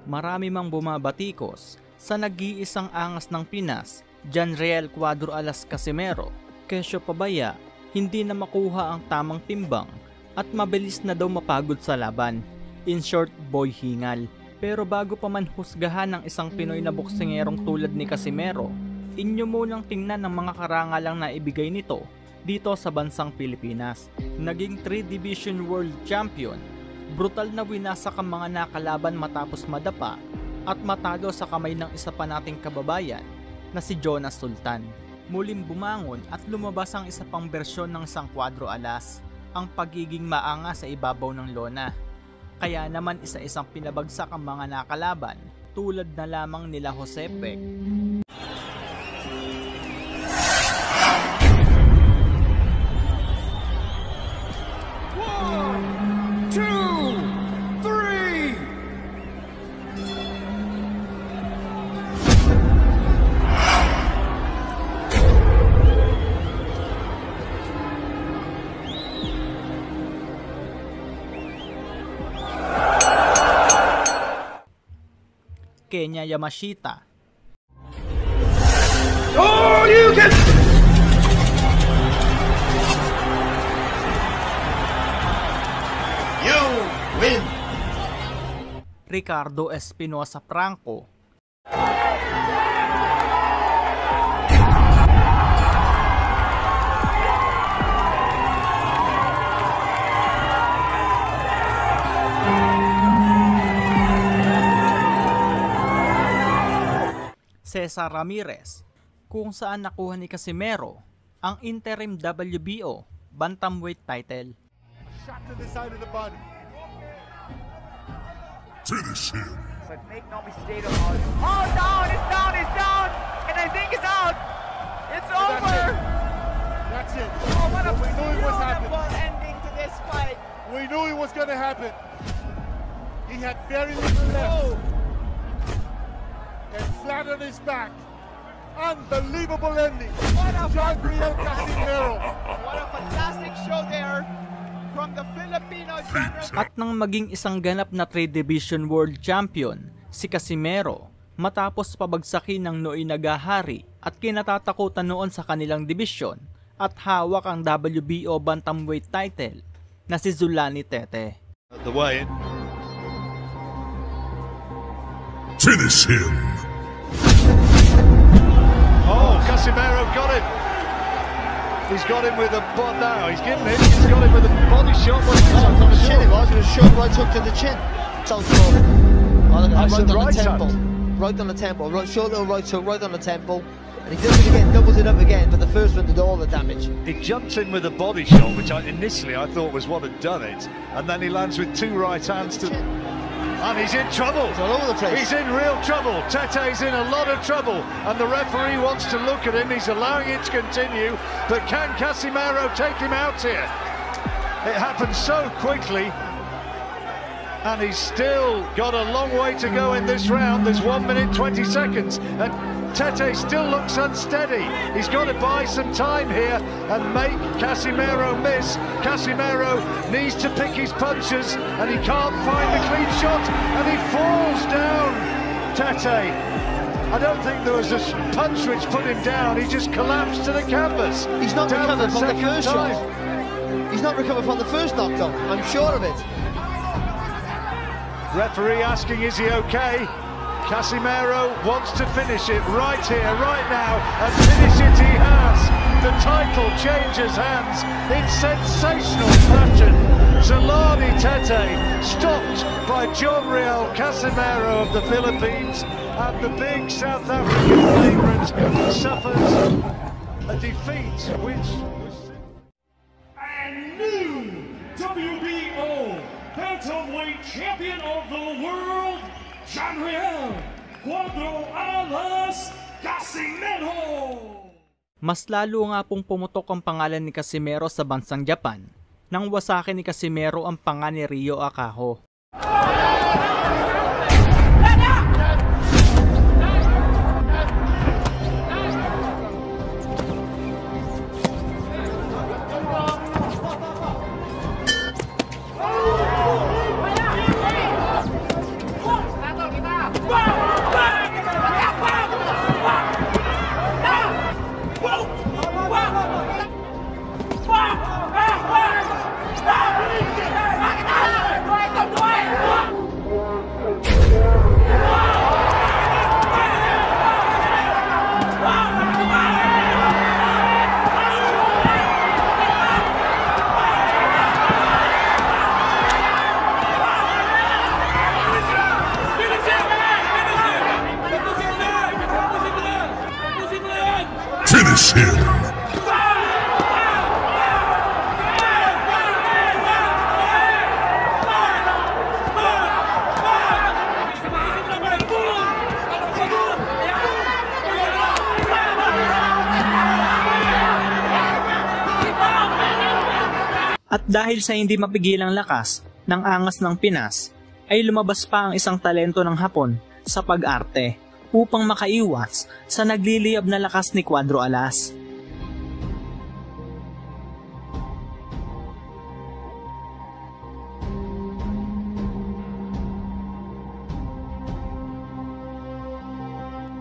Marami mang bumabatikos sa nag-iisang angas ng Pinas, Janriel Cuadro Alas Casimero. Kesyo pabaya, hindi na makuha ang tamang timbang at mabilis na daw mapagod sa laban. In short, boy hingal. Pero bago pa man husgahan ng isang Pinoy na boksingerong tulad ni Casimero, inyo munang tingnan ang mga karangalang na ibigay nito dito sa bansang Pilipinas. Naging 3 Division World Champion, brutal na winasak ang mga nakalaban matapos madapa at matalo sa kamay ng isa pa nating kababayan na si Jonas Sultan. Muling bumangon at lumabas ang isa pang bersyon ng isang Cuadro Alas, ang pagiging maanga sa ibabaw ng lona. Kaya naman isa-isang pinabagsak ang mga nakalaban tulad na lamang nila Jose Pec. Kenya Yamashita. Oh, you can... You win. Ricardo Espinosa Franco. Cesar Ramirez, kung saan nakuha ni Casimero ang interim WBO bantamweight title. Shot to the side of the body. Finish him. But make no mistake about it. Oh, down! It's down! It's down! And I think it's out! It's over! That's it. Oh, what a we knew it was happening. beautiful ending to this fight! We knew it was going to happen. He had very little left. And flat on his back. Unbelievable ending. What a Janriel Casimero. What a fantastic show there from the Filipino Janriel. At nang maging isang ganap na 3 Division World Champion, si Casimero, matapos pabagsakin ng nooy nagahari at kinatatakutan noon sa kanilang dibisyon at hawak ang WBO bantamweight title na si Zolani Tete. The way in. Finish him. Oh, Casimero got him. He's got him with a bot now. He's getting him. He's got him with a body shot. On the chin it was. It was short right hook to the chin. Southpaw. Right on the temple. Right on the temple. Right, short little right hook right on the temple. And he does it again, doubles it up again, but the first one did all the damage. He jumps in with a body shot, which initially I thought was what had done it. And then he lands with 2 right hands to... And he's in trouble. It's all over the place. He's in real trouble. Tete's in a lot of trouble. And the referee wants to look at him. He's allowing it to continue. But can Casimero take him out here? It happened so quickly. And he's still got a long way to go in this round. There's 1 minute 20 seconds. And Tete still looks unsteady. He's got to buy some time here and make Casimero miss. Casimero needs to pick his punches and he can't find a clean shot and he falls down. Tete, I don't think there was a punch which put him down. He just collapsed to the canvas. He's not recovered from the first shot. He's not recovered from the first knockdown. I'm sure of it. Referee asking, is he okay? Casimero wants to finish it right here, right now, and finish it he has. The title changes hands in sensational fashion. Zolani Tete stopped by Janriel Casimero of the Philippines, and the big South African favourite suffers a defeat which was... And new WBO Bantamweight Champion of the World, Janriel Cuadro Alas Casimero. Mas lalo nga pong pumutok ang pangalan ni Casimero sa bansang Japan nang wasakin ni Casimero ang panga ni Ryo Akaho. At dahil sa hindi mapigilang lakas ng angas ng Pinas, ay lumabas pa ang isang talento ng Hapon sa pag-arte upang makaiwas sa nagliliyab na lakas ni Cuadro Alas.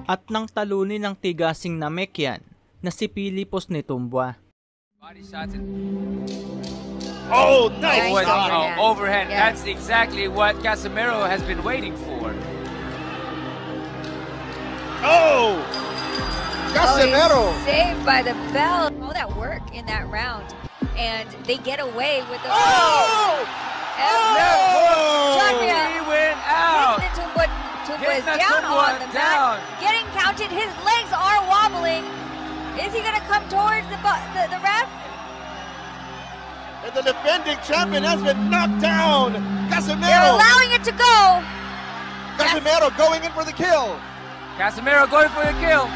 At nang talunin ng tigasing na Mekyan na si Pilipos Netumboa. Body shots and Oh, nice overhand. Overhand. Yes. That's exactly what Casimiro has been waiting for. Oh! Casimiro! Saved by the bell. All that work in that round. And they get away with the... Oh! John Riel. He went out. Tumboa is down on the mat. Getting counted. His legs are wobbling. Is he going to come towards the ref? And the defending champion has been knocked down. Casimiro. They're allowing it to go. Casimiro going in for the kill. Casimiro going for the kill.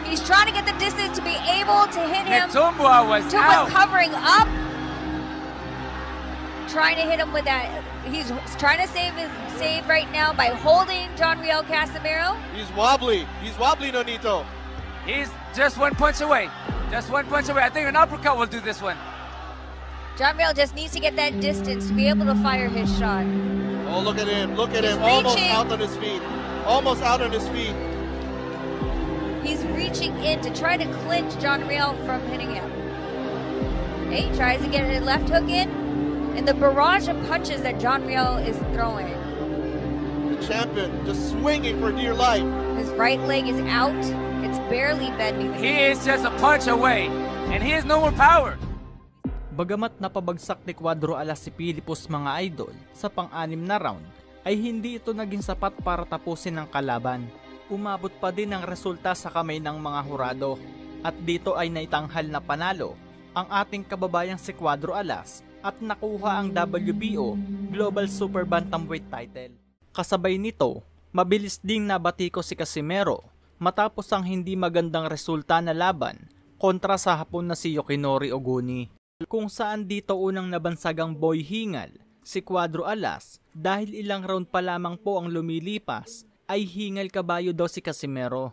He's trying to get the distance to be able to hit him. Netumboa was out. Covering up. Trying to hit him with that. He's trying to save right now by holding John Riel Casimiro. He's wobbly. He's wobbly, Nonito. He's just one punch away. Just one punch away. I think an uppercut will do this one. John Riel just needs to get that distance to be able to fire his shot. Oh, look at him. Look at him. Reaching. Almost out on his feet. Almost out on his feet. He's reaching in to try to clinch John Riel from hitting him. He tries to get a left hook in. And the barrage of punches that John Riel is throwing. The champion just swinging for dear life. His right leg is out. It's barely bending. He is just a punch away. And he has no more power. Bagamat napabagsak ni Cuadro Alas si Pilipos mga idol sa pang-anim na round, ay hindi ito naging sapat para tapusin ang kalaban. Umabot pa din ang resulta sa kamay ng mga hurado. At dito ay naitanghal na panalo ang ating kababayang si Cuadro Alas at nakuha ang WBO Global Super Bantamweight title. Kasabay nito, mabilis ding nabatiko si Casimiro matapos ang hindi magandang resulta na laban kontra sa Hapon na si Yoshinori Oguni. Kung saan dito unang nabansagang boy hingal si Cuadro Alas dahil ilang round pa lamang po ang lumilipas ay hingal kabayo daw si Casimiro.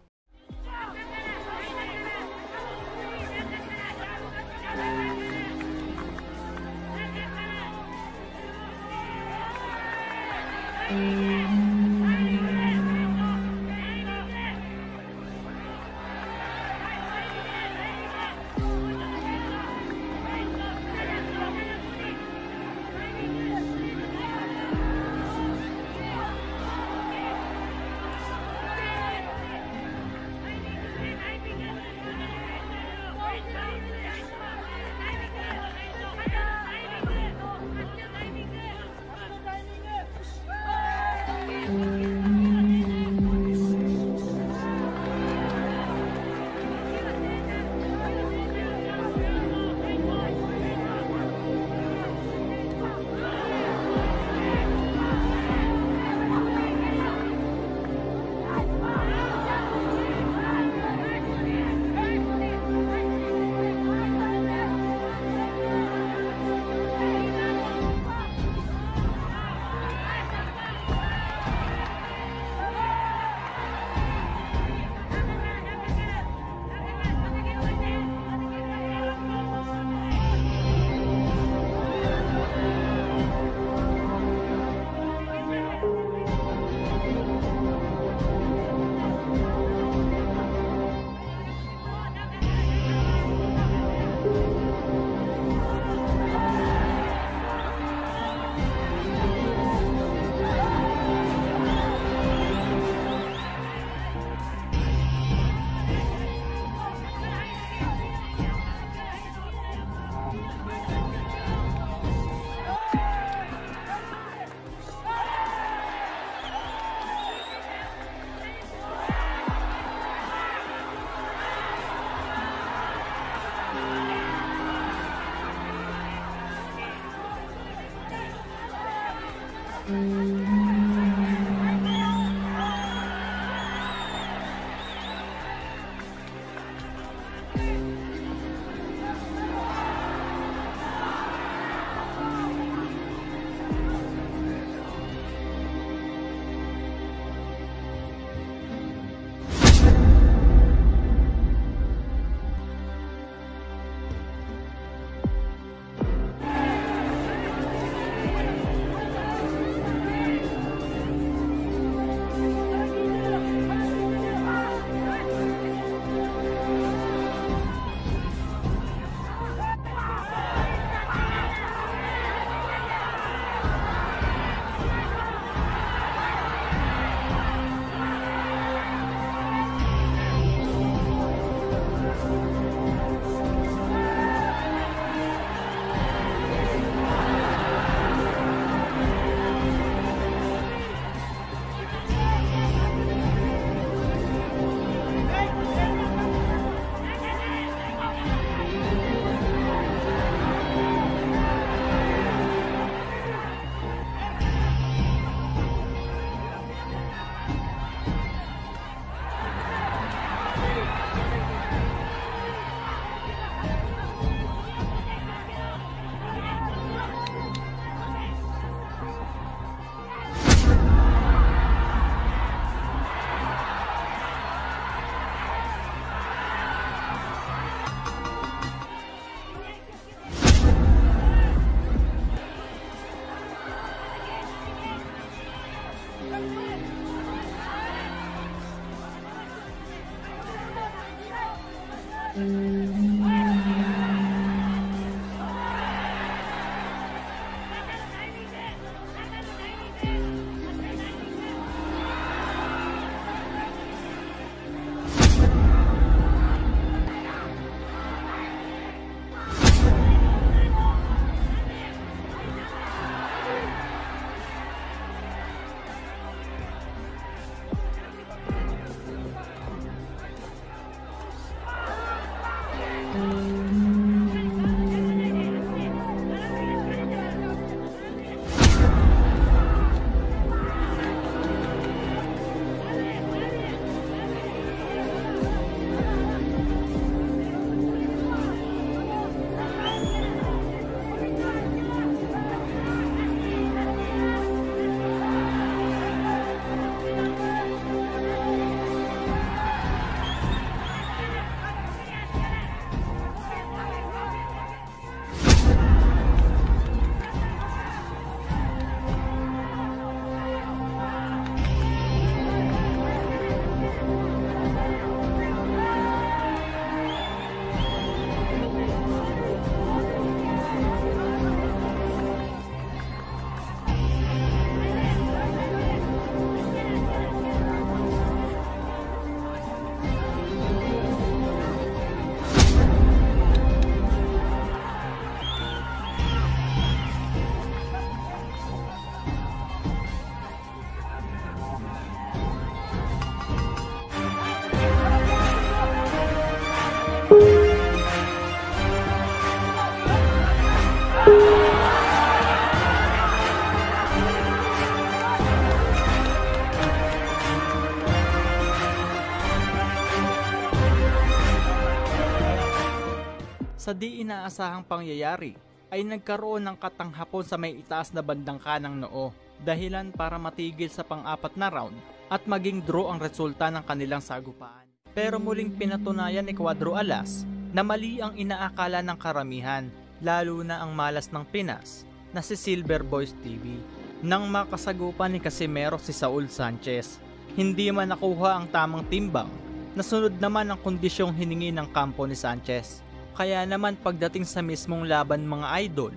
Sa di inaasahang pangyayari ay nagkaroon ng katanghapon sa may itaas na bandang kanang noo, dahilan para matigil sa pang-apat na round at maging draw ang resulta ng kanilang sagupaan. Pero muling pinatunayan ni Cuadro Alas na mali ang inaakala ng karamihan, lalo na ang malas ng Pinas na si Silver Boys TV. Nang makasagupan ni Casimero si Saul Sanchez, hindi man nakuha ang tamang timbang, nasunod naman ang kondisyong hiningi ng kampo ni Sanchez. Kaya naman pagdating sa mismong laban mga idol,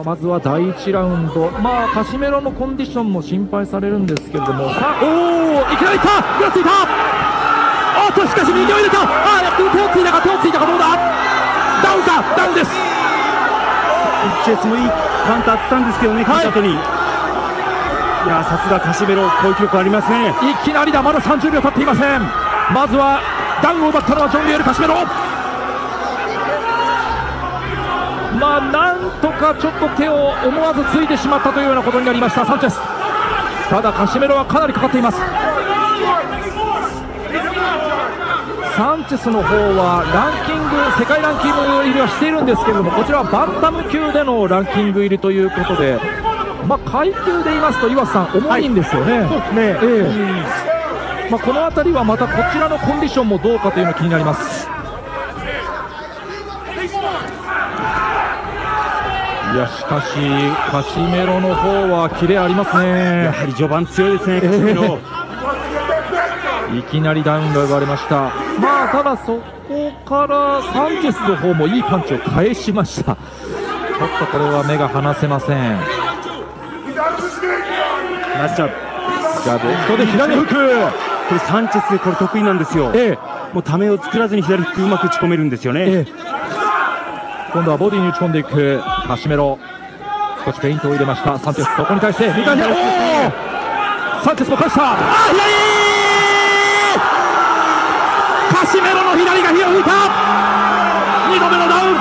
まずは第1ラウンド、カシメロのコンディションも心配されるんですけれども、さあ、いきなりいった、手をついた、しかし右を入れた、手をついたか、どうだ、ダウンか、ダウンです。チェスもいいカウンターあったんですけどね、カトに。いや、さすがカシメロ、こういう記録ありますね。いきなりだ、まだ30秒経っていません。まずはダウンを奪ったのはジョンリエル・カシメロ。なんとかちょっと手を思わずついてしまったというようなことになりましたサンチェス。ただカシメロはかなりかかっています。サンチェスの方はランキング、世界ランキング入りはしているんですけれども、こちらはバンタム級でのランキング入りということで、階級で言いますと岩瀬さん重いんですよね。そうですね。この辺りはまたこちらのコンディションもどうかというのが気になります。いや、しかしカシメロの方はキレありますね。やはり序盤強いですね、カシメロ。いきなりダウンが奪われました。ただそこからサンチェスの方もいいパンチを返しました。ちょっとこれは目が離せません。ナイスジャブ。じゃあレフトで左フック。これサンチェスこれ得意なんですよ。もうためを作らずに左フックうまく打ち込めるんですよね。今度はボディに打ち込んでいくカシメロ。少しフェイントを入れましたサンチェス。そこに対して右から左、サンチェスも返した。左カシメロの左が火を吹いた。2度目のダウン。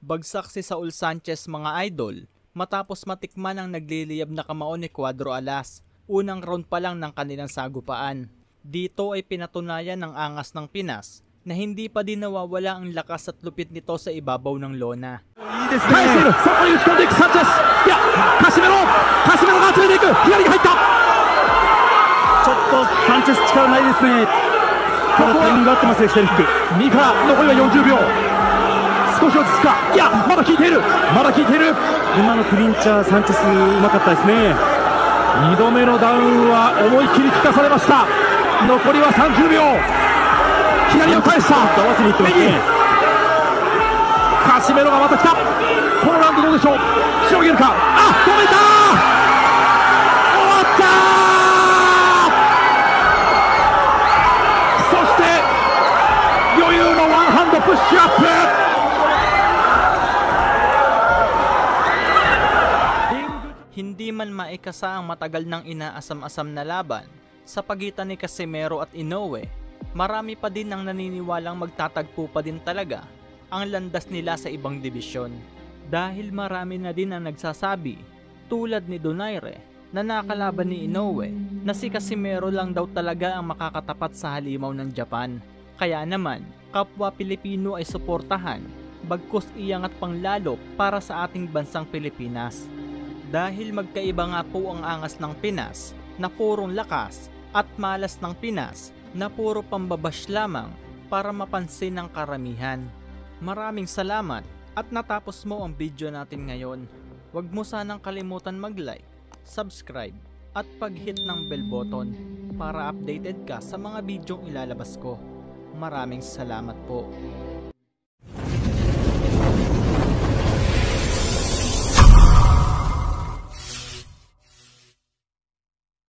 Bagsak si Saul Sanchez mga idol matapos matikman ang nagliliyab na kamao ni Cuadro Alas unang round pa lang ng kanilang sagupaan. Dito ay pinatunayan ng angas ng Pinas na hindi pa din nawawala ang lakas at lupit nito sa ibabaw ng lona. そこに打ち込んでいくサンチェス。いや、カシメロが集めていく。左が入った。ちょっとサンチェス力ないですね。ただタイミング合ってますね、左フック。右から残りは40秒。少し落ち着くか。いや、まだ効いている。今のクリンチャーサンチェスうまかったですね。2度目のダウンは思いっきり効かされました。残りは30秒。左を返した。合わせにいってますね。カシメロがまた来た。このラウンドどうでしょう。しのげるか。止めた。終わった。そして余裕のワンハンドプッシュアップ。Hindi man maikasa ang matagal nang inaasam-asam na laban sa pagitan ni Casimero at Inoue, marami pa din ang naniniwalang magtatagpo pa din talaga ang landas nila sa ibang dibisyon. Dahil marami na din ang nagsasabi, tulad ni Donaire, na nakalaban ni Inoue na si Casimero lang daw talaga ang makakatapat sa halimaw ng Japan. Kaya naman, kapwa Pilipino ay suportahan, bagkus iangat pang lalo para sa ating bansang Pilipinas. Dahil magkaiba nga po ang angas ng Pinas na purong lakas at malas ng Pinas na puro pambabash lamang para mapansin ng karamihan. Maraming salamat at natapos mo ang video natin ngayon. Huwag mo sanang kalimutan mag-like, subscribe at pag-hit ng bell button para updated ka sa mga bidyong ilalabas ko. Maraming salamat po.